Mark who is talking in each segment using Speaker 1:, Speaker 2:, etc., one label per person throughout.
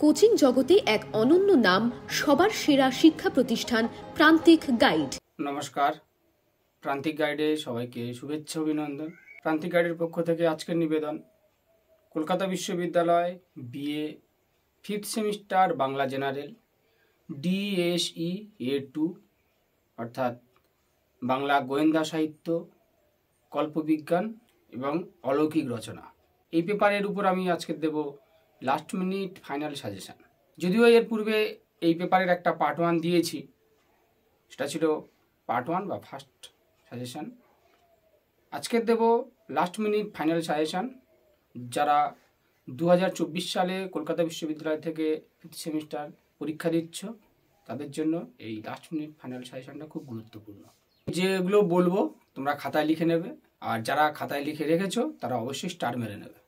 Speaker 1: Coaching জগতে এক অনন্য নাম, সবার সেরা শিক্ষা প্রতিষ্ঠান প্রান্তিক গাইড।
Speaker 2: নমস্কার, প্রান্তিক গাইডে সবাইকে শুভেচ্ছা অভিনন্দন। প্রান্তিক গাইডের পক্ষ থেকে আজকের নিবেদন কলকাতা বিশ্ববিদ্যালয় BA 5th semester Bangla general DSE A2 অর্থাৎ বাংলা গোয়েন্দা সাহিত্য, কল্পবিজ্ঞান এবং অলৌকিক রচনা। এই পেপারের উপর আমি আজকে দেব লাস্ট মিনিট ফাইনাল সাজেশান। যদিও এর পূর্বে এই পেপারের একটা পার্ট 1 দিয়েছি, সেটা ছিল পার্ট 1 বা ফার্স্ট সাজেশান। আজকে দেব লাস্ট মিনিট ফাইনাল সাজেশান। যারা 2024 সালে কলকাতা বিশ্ববিদ্যালয় থেকে 5th সেমিস্টার পরীক্ষা দিচ্ছ, তাদের জন্য এই লাস্ট মিনিট ফাইনাল সাজেশানটা খুব গুরুত্বপূর্ণ। যেগুলো বলবো তোমরা খাতায় লিখে নেবে, আর যারা খাতায় লিখে রেখেছো তারা অবশ্যই স্টার মেরে নেবে।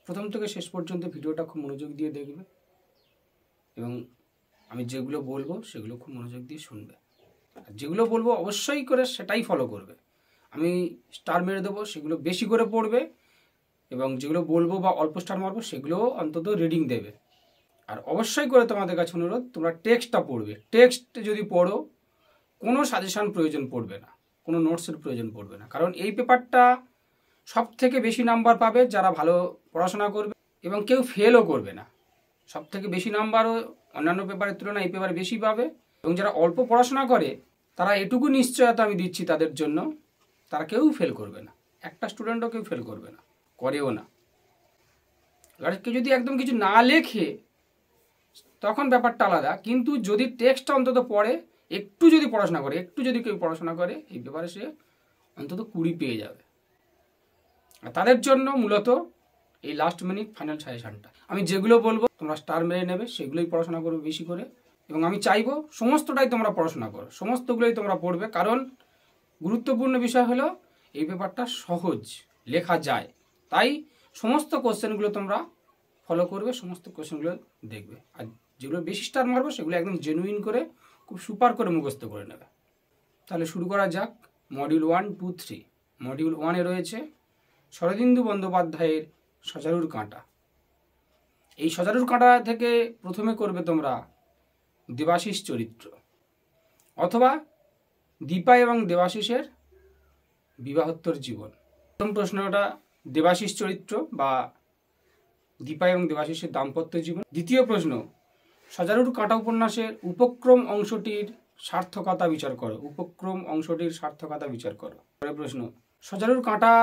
Speaker 2: প্রথম থেকে শেষ পর্যন্ত ভিডিওটা খুব মনোযোগ দিয়ে দেখবে এবং আমি যেগুলো বলবো সেগুলো খুব মনোযোগ দিয়ে শুনবে। আর যেগুলো বলবো অবশ্যই করে সেটাই ফলো করবে। আমি স্টার মেরে দেবো, সেগুলো বেশি করে পড়বে, এবং যেগুলো বলবো বা অল্প স্টার মারবো সেগুলো অন্তত রিডিং দেবে। আর অবশ্যই করে তোমাদের কাছে অনুরোধ, তোমরা টেক্সটটা পড়বে। টেক্সট যদি পড়ো কোনো সাজেশান প্রয়োজন পড়বে না, কোনো নোটসের প্রয়োজন পড়বে না। কারণ এই পেপারটা সব থেকে বেশি নাম্বার পাবে যারা ভালো পড়াশোনা করবে, এবং কেউ ফেলও করবে না। সব থেকে বেশি নাম্বারও অন্যান্য পেপারের তুলনায় এই পেপারে বেশি পাবে। এবং যারা অল্প পড়াশোনা করে তারা এটুকু নিশ্চয়তা আমি দিচ্ছি তাদের জন্য, তারা কেউ ফেল করবে না। একটা স্টুডেন্টও কেউ ফেল করবে না, করেও না। এবার কেউ যদি একদম কিছু না লেখে তখন ব্যাপারটা আলাদা, কিন্তু যদি টেক্সটটা অন্তত পড়ে, একটু যদি পড়াশোনা করে, একটু যদি কেউ পড়াশোনা করে, এই পেপারে সে অন্তত 20 পেয়ে যাবে। আর তাদের জন্য মূলত এই লাস্ট মিনিট ফাইনাল সাজেশানটা। আমি যেগুলো বলবো তোমরা স্টার মেরে নেবে, সেগুলোই পড়াশোনা করবে বেশি করে। এবং আমি চাইবো সমস্তটাই তোমরা পড়াশোনা করো, সমস্তগুলোই তোমরা পড়বে। কারণ গুরুত্বপূর্ণ বিষয় হলো এই পেপারটা সহজ, লেখা যায়। তাই সমস্ত কোশ্চেনগুলো তোমরা ফলো করবে, সমস্ত কোশ্চেনগুলো দেখবে। আর যেগুলো বেশি স্টার মারবো সেগুলো একদম জেনুইন করে খুব সুপার করে মুখস্থ করে নেবে। তাহলে শুরু করা যাক। মডিউল 1, 2, 3। মডিউল 1-এ রয়েছে শরদিন্দু বন্দ্যোপাধ্যায়ের সজারুর কাঁটা। এই সজারুর কাঁটা থেকে প্রথমে করবে তোমরা দেবাশিস চরিত্র, অথবা দীপা এবং দেবাশিসের বিবাহোত্তর জীবন। প্রথম প্রশ্নটা দেবাশিস চরিত্র বা দীপা এবং দেবাশিসের দাম্পত্য জীবন। দ্বিতীয় প্রশ্ন, সজারুর কাঁটা উপন্যাসের উপক্রম অংশটির সার্থকতা বিচার করো। উপক্রম অংশটির সার্থকতা বিচার করো। পরের প্রশ্ন, সজারুর কাঁটা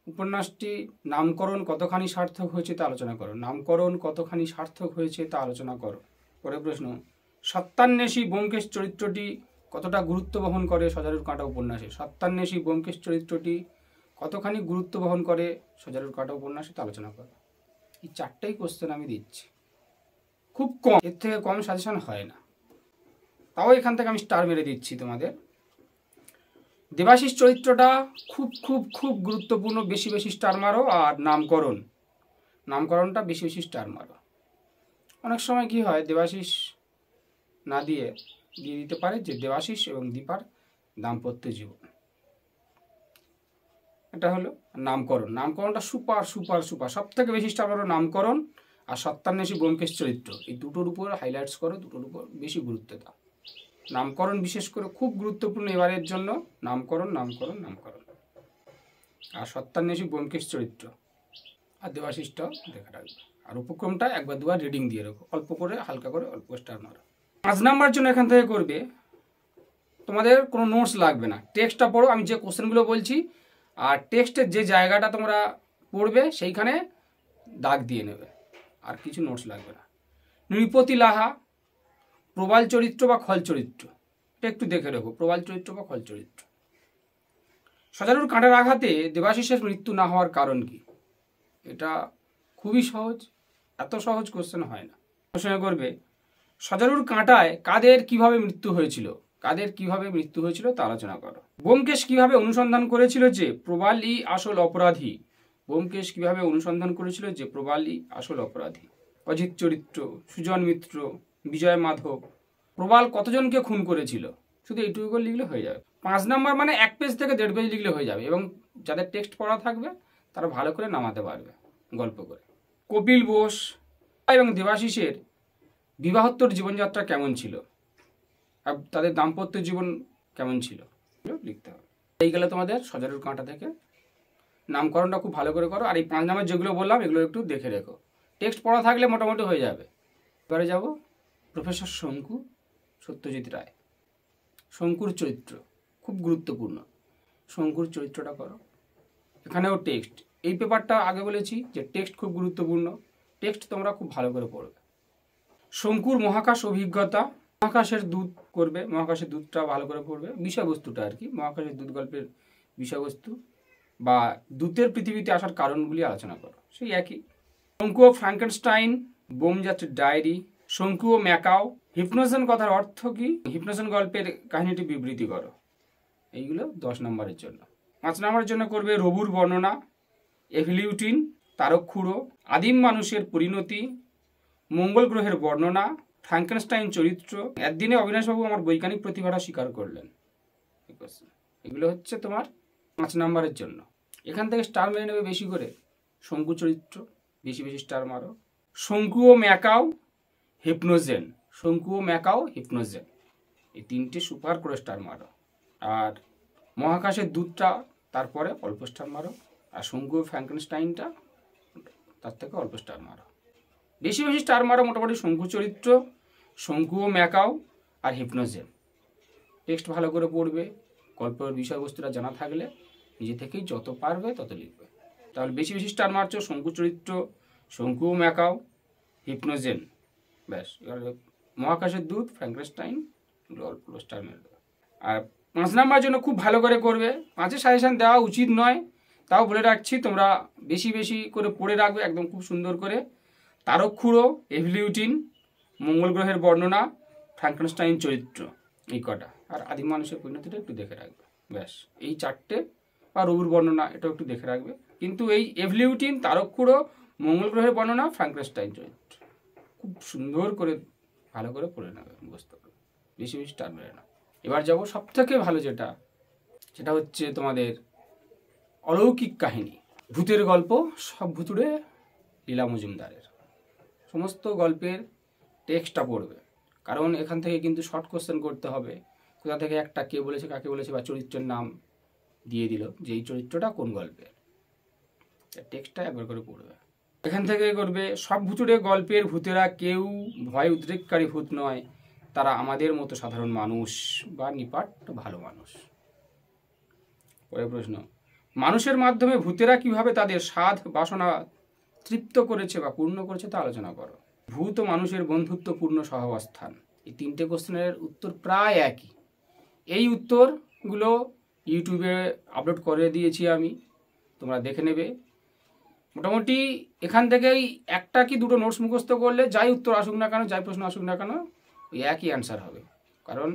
Speaker 2: উপন্যাসটি নামকরণ কতখানি সার্থক হয়েছে তা আলোচনা করো। নামকরণ কতখানি সার্থক হয়েছে তা আলোচনা করো। পরের প্রশ্ন, সত্যান্বেষী ব্যোমকেশ চরিত্রটি কতটা গুরুত্ব বহন করে সজারুর কাঁটা উপন্যাসে। সত্যান্বেষী ব্যোমকেশ চরিত্রটি কতখানি গুরুত্ব বহন করে সজারুর কাঁটা উপন্যাসে তা আলোচনা করো। এই 4টেই কোশ্চেন আমি দিচ্ছি, খুব কম, এর থেকে কম সাজেশন হয় না। তাও এখান থেকে আমি স্টার মেরে দিচ্ছি তোমাদের। দেবাশিস চরিত্রটা খুব খুব খুব গুরুত্বপূর্ণ, বেশি বেশি স্টার মারো। আর নামকরণটা বেশি বেশি স্টার মারো। অনেক সময় কি হয়, দেবাশিস না দিয়ে দিতে পারে যে দেবাশিস এবং দীপার দাম্পত্য জীবন। এটা হলো নামকরণ। নামকরণটা সুপার সুপার সুপার, সব থেকে বেশি স্টার মারো নামকরণ আর সত্যান্বেষী ব্যোমকেশ চরিত্র। এই দুটোর উপর হাইলাইটস করো, দুটোর উপর বেশি গুরুত্ব দাও। নামকরণ বিশেষ করে খুব গুরুত্বপূর্ণ এবারের জন্য। নামকরণ নামকরণ নামকরণ আর সত্যান্বেষী ব্যোমকেশ চরিত্র আর দেবাশিসটাও দেখা রাখবে। আর উপক্রমটা একবার দুবার রিডিং দিয়ে রাখো, অল্প করে, হালকা করে, অল্প স্টার মারো। 5 নাম্বার জন্য এখান থেকে করবে, তোমাদের কোনো নোটস লাগবে না, টেক্সটটা পড়ো। আমি যে কোশ্চেনগুলো বলছি আর টেক্সটের যে জায়গাটা তোমরা পড়বে সেইখানে দাগ দিয়ে নেবে, আর কিছু নোটস লাগবে না। নৃপতি লাহা প্রবাল চরিত্র বা খল চরিত্র, এটা একটু দেখে রাখো। প্রবাল চরিত্র বা খল চরিত্র। সজারুর কাঁটার আঘাতে দেবাশিসের মৃত্যু না হওয়ার কারণ কি? এটা খুবই সহজ, এত সহজ কোশ্চেন হয় না। প্রশ্ন করবে সজারুর কাঁটায় কাদের কিভাবে মৃত্যু হয়েছিল, কাদের কিভাবে মৃত্যু হয়েছিল তা আলোচনা করো। ব্যোমকেশ কিভাবে অনুসন্ধান করেছিল যে প্রবালই আসল অপরাধী। ব্যোমকেশ কিভাবে অনুসন্ধান করেছিল যে প্রবালই আসল অপরাধী। অজিত চরিত্র, সুজন মিত্র, বিজয় মাধব। প্রবাল কতজনকে খুন করেছিল, শুধু এইটুকু করে লিখলে হয়ে যাবে। 5 নাম্বার মানে 1 পেজ থেকে 1.5 পেজ লিখলে হয়ে যাবে, এবং যাদের টেক্সট পড়া থাকবে তারা ভালো করে নামাতে পারবে গল্প করে। কপিল বোস এবং দেবাশিসের বিবাহোত্তর জীবনযাত্রা কেমন ছিল, আর তাদের দাম্পত্য জীবন কেমন ছিল লিখতে হবে। এই গেলে তোমাদের সজারুর কাঁটা থেকে। নামকরণটা খুব ভালো করে করো, আর এই 5 নাম্বার যেগুলো বললাম এগুলো একটু দেখে রেখো। টেক্সট পড়া থাকলে মোটামুটি হয়ে যাবে। এবারে যাব প্রফেসর শঙ্কু সত্যজিৎ রায়। শঙ্কুর চরিত্র খুব গুরুত্বপূর্ণ। শঙ্কুর চরিত্রটা করো। এখানেও টেক্সট, এই পেপারটা আগে বলেছি যে টেক্সট খুব গুরুত্বপূর্ণ। টেক্সট তোমরা খুব ভালো করে পড়বে। শঙ্কুর মহাকাশ অভিজ্ঞতা, মহাকাশের দূত করবে, মহাকাশের দূতটা ভালো করে পড়বে। বিষয়বস্তুটা আর কি, মহাকাশের দূত গল্পের বিষয়বস্তু বা দূতের পৃথিবীতে আসার কারণগুলি আলোচনা করো, সেই একই। শঙ্কু ও ফ্র্যাঙ্কেনস্টাইন, বোমজাতের ডায়েরি, শঙ্কু ও ম্যাকাও, হিপনোজেন কথার অর্থ কি, হিপনোজেন গল্পের কাহিনীটি বিবৃতি করো। এইগুলো 10 নম্বরের জন্য। 5 নম্বরের জন্য করবে রবুর বর্ণনা, এভলিউটিন, তারকখুড়ো, আদিম মানুষের পরিণতি, মঙ্গল গ্রহের বর্ণনা, ফ্র্যাঙ্কেনস্টাইন চরিত্র, একদিনে অবিনাশবাবু আমার বৈজ্ঞানিক প্রতিভাটা স্বীকার করলেন। এগুলো হচ্ছে তোমার 5 নম্বরের জন্য। এখান থেকে স্টার মেরে নেবে বেশি করে। শঙ্কু চরিত্র বেশি বেশি স্টার মারো। শঙ্কু ও ম্যাকাও, হিপনোজেন, শঙ্কু ও ম্যাকাও, হিপনোজেন, এই 3টে সুপার করে স্টার মারো। আর মহাকাশের দূতটা তারপরে অল্প স্টার মারো, আর শঙ্কু ও ফ্র্যাঙ্কেনস্টাইনটা তার থেকে অল্প স্টার মারো। বেশি বেশি স্টার মারো মোটামুটি শঙ্কু চরিত্র, শঙ্কু ও ম্যাকাও আর হিপনোজেন। টেক্সট ভালো করে পড়বে, গল্পের বিষয়বস্তুটা জানা থাকলে নিজে থেকেই যত পারবে তত লিখবে। তাহলে বেশি বেশি স্টার মারছো শঙ্কু চরিত্র, শঙ্কু ও ম্যাকাও, হিপনোজেন, ব্যাস। এবার মহাকাশের দূত, ফ্র্যাঙ্কেনস্টাইন, অল্প স্টার মেরে দেবে। আর 5 নাম্বারের জন্য খুব ভালো করে করবে। 5-এ সাজেশান দেওয়া উচিত নয়, তাও বলে রাখছি, তোমরা বেশি বেশি করে পড়ে রাখবে একদম খুব সুন্দর করে। তারকখুড়ো, এভলিউটিন, মঙ্গল গ্রহের বর্ণনা, ফ্র্যাঙ্কেনস্টাইন চরিত্র, এই কটা। আর আদিম মানুষের পরিণতিটা একটু দেখে রাখবে, ব্যাস। এই 4টে, বা রবুর বর্ণনা এটাও একটু দেখে রাখবে। কিন্তু এই এভলিউটিন, তারকখুড়ো, মঙ্গল গ্রহের বর্ণনা, ফ্র্যাঙ্কেনস্টাইন চরিত্র খুব সুন্দর করে ভালো করে পড়ে নেবে, বুঝতে পারবে। বেশি বেশি স্টার মেরে না। এবার যাব সব থেকে ভালো যেটা, সেটা হচ্ছে তোমাদের অলৌকিক কাহিনী, ভূতের গল্প। সব ভুতুড়ে লীলা মজুমদারের সমস্ত গল্পের টেক্সটটা পড়বে, কারণ এখান থেকে কিন্তু শর্ট কোশ্চেন করতে হবে। কোথা থেকে একটা কে বলেছে, কাকে বলেছে, বা চরিত্রের নাম দিয়ে দিল যে এই চরিত্রটা কোন গল্পের, টেক্সটটা একবার করে পড়বে। এখান থেকে করবে সব ভুতুড়ে গল্পের ভূতেরা কেউ ভয় উদ্রেককারী ভূত নয়, তারা আমাদের মতো সাধারণ মানুষ বা নিপাট ভালো মানুষ। পরের প্রশ্ন, মানুষের মাধ্যমে ভূতেরা কিভাবে তাদের সাধ বাসনা তৃপ্ত করেছে বা পূর্ণ করেছে তা আলোচনা করো। ভূত ও মানুষের বন্ধুত্বপূর্ণ সহাবস্থান, এই 3টে কোশ্চেনের উত্তর প্রায় একই। এই উত্তরগুলো ইউটিউবে আপলোড করে দিয়েছি আমি, তোমরা দেখে নেবে। মোটামুটি এখান থেকেই 1টা কি 2টো নোটস মুখস্থ করলে যাই উত্তর আসুক না কেন, যাই প্রশ্ন আসুক না কেন, ওই একই অ্যান্সার হবে, কারণ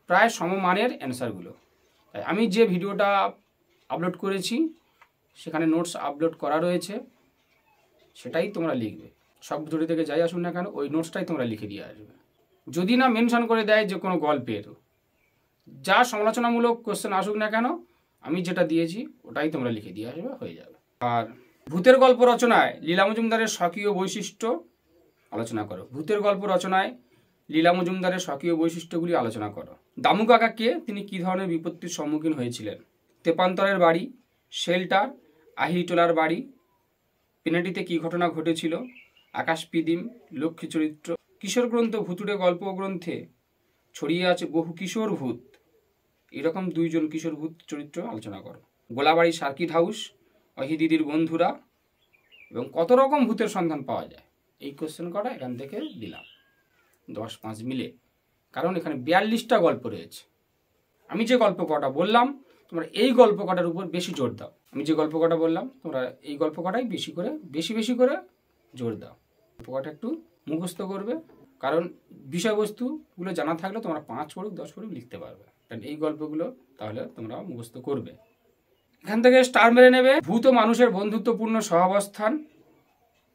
Speaker 2: প্রায় সমমানের অ্যান্সারগুলো। তাই আমি যে ভিডিওটা আপলোড করেছি সেখানে নোটস আপলোড করা রয়েছে, সেটাই তোমরা লিখবে। সব ভিডিও থেকে যাই আসুন না কেন, ওই নোটসটাই তোমরা লিখে দিয়ে আসবে। যদি না মেনশন করে দেয় যে কোনো গল্পের, যা সমালোচনামূলক কোশ্চেন আসুক না কেন, আমি যেটা দিয়েছি ওটাই তোমরা লিখে দিয়ে আসবে, হয়ে যাবে। আর ভূতের গল্প রচনায় লীলা মজুমদারের স্বকীয় বৈশিষ্ট্য আলোচনা করো। ভূতের গল্প রচনায় লীলা মজুমদারের স্বকীয় বৈশিষ্ট্যগুলি আলোচনা করো। দামু কাকা কে, তিনি কী ধরনের বিপত্তির সম্মুখীন হয়েছিলেন? তেপান্তরের বাড়ি, শেল্টার, আহিরিটোলার বাড়ি, পেনাটিতে কী ঘটনা ঘটেছিল, আকাশ পিদিম, লক্ষ্মী চরিত্র। কিশোর গ্রন্থ ভুতুড়ে গল্প গ্রন্থে ছড়িয়ে আছে বহু কিশোর ভূত, এরকম 2জন কিশোর ভূত চরিত্র আলোচনা করো। গোলাবাড়ি সার্কিট হাউস, অহিদিদির বন্ধুরা, এবং কত রকম ভূতের সন্ধান পাওয়া যায়। এই কোশ্চেন করা এখান থেকে দিলাম 10-5 মিলে, কারণ এখানে 42টা গল্প রয়েছে। আমি যে গল্প কটা বললাম তোমরা এই গল্প কটার উপর বেশি জোর দাও। আমি যে গল্প কটা বললাম তোমরা এই গল্প কটাই বেশি বেশি করে জোর দাও। গল্প কটা একটু মুখস্থ করবে, কারণ বিষয়বস্তুগুলো জানা থাকলে তোমরা 5 পড়ুক 10 পড়ুক লিখতে পারবে, কারণ এই গল্পগুলো তাহলে তোমরা মুখস্থ করবে। এখান থেকে স্টার মেরে নেবে। ভূত ও মানুষের বন্ধুত্বপূর্ণ সহাবস্থান,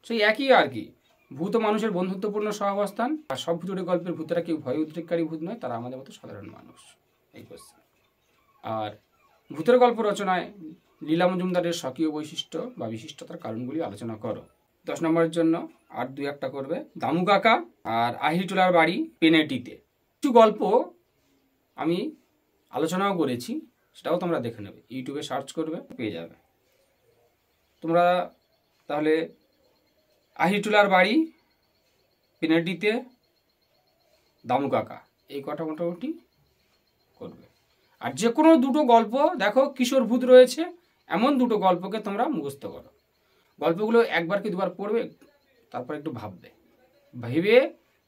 Speaker 2: সেই একই আর কি। ভূত ও মানুষের বন্ধুত্বপূর্ণ সহাবস্থান, আর সব ভূতুড়ে গল্পের ভূতেরা কেউ ভয় উদ্রেককারী ভূত নয়, তারা আমাদের মতো সাধারণ মানুষ, এই কোশ্চেন। আর ভূতের গল্প রচনায় লীলা মজুমদারের স্বকীয় বৈশিষ্ট্য বা বিশিষ্টতার কারণগুলি আলোচনা করো। 10 নম্বরের জন্য আর দু একটা করবে দামু কাকা আর আহিরটোলার বাড়ি পেনেটিতে। কিছু গল্প আমি আলোচনাও করেছি, সেটাও তোমরা দেখে নেবে, ইউটিউবে সার্চ করবে পেয়ে যাবে। তোমরা তাহলে আহিরটোলার বাড়ি পেনেটিতে দামু কাকা এই কটা মোটামুটি করবে। আর যে কোনো দুটো গল্প দেখো কিশোর ভূত রয়েছে এমন দুটো গল্পকে তোমরা মুখস্থ করো। গল্পগুলো একবার কি দুবার পড়বে, তারপর একটু ভাববে, ভেবে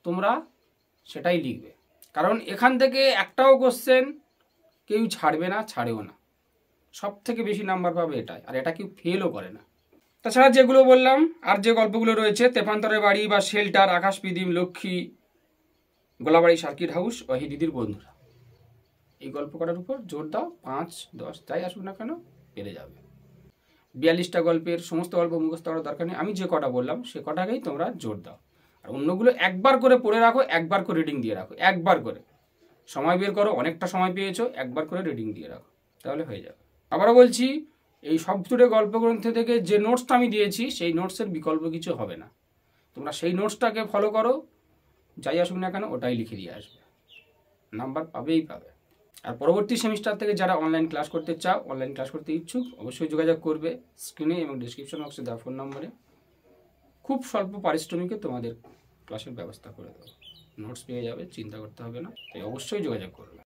Speaker 2: তোমরা সেটাই লিখবে। কারণ এখান থেকে একটাও কোশ্চেন কেউ ছাড়বে না, ছাড়েও না। সব থেকে বেশি নাম্বার পাবে এটাই, আর এটা কেউ ফেলও করে না। তাছাড়া যেগুলো বললাম আর যে গল্পগুলো রয়েছে, তেপান্তরের বাড়ি বা শেল্টার, আকাশ পিদিম, লক্ষ্মী, গোলাবাড়ি সার্কিট হাউস ও দিদির বন্ধুরা, এই গল্প করার উপর জোর দাও। 5, 10 যাই আসুক না কেন পেরে যাবে। 42টা গল্পের সমস্ত গল্প মুখস্থ করার দরকার নেই, আমি যে কটা বললাম সে কটাকেই তোমরা জোর দাও। আর অন্যগুলো একবার করে পড়ে রাখো, একবার করে রিডিং দিয়ে রাখো, একবার করে সময় বের করো, অনেকটা সময় পেয়েছো, একবার করে রিডিং দিয়ে রাখো, তাহলে হয়ে যাবে। আবারও বলছি, এই সব দুটো গল্পগ্রন্থ থেকে যে নোটসটা আমি দিয়েছি সেই নোটসের বিকল্প কিছু হবে না। তোমরা সেই নোটসটাকে ফলো করো, যাই আসুক না কেন ওটাই লিখে দিয়ে আসবে, নাম্বার পাবেই পাবে। আর পরবর্তী সেমিস্টার থেকে যারা অনলাইন ক্লাস করতে চাও, অনলাইন ক্লাস করতে ইচ্ছুক, অবশ্যই যোগাযোগ করবে স্ক্রিনে এবং ডিসক্রিপশন বক্সে দেওয়া ফোন নম্বরে। খুব স্বল্প পারিশ্রমিকে তোমাদের ক্লাসের ব্যবস্থা করে দেবো, নোটস পেয়ে যাবে, চিন্তা করতে হবে না। তাই অবশ্যই যোগাযোগ করবে।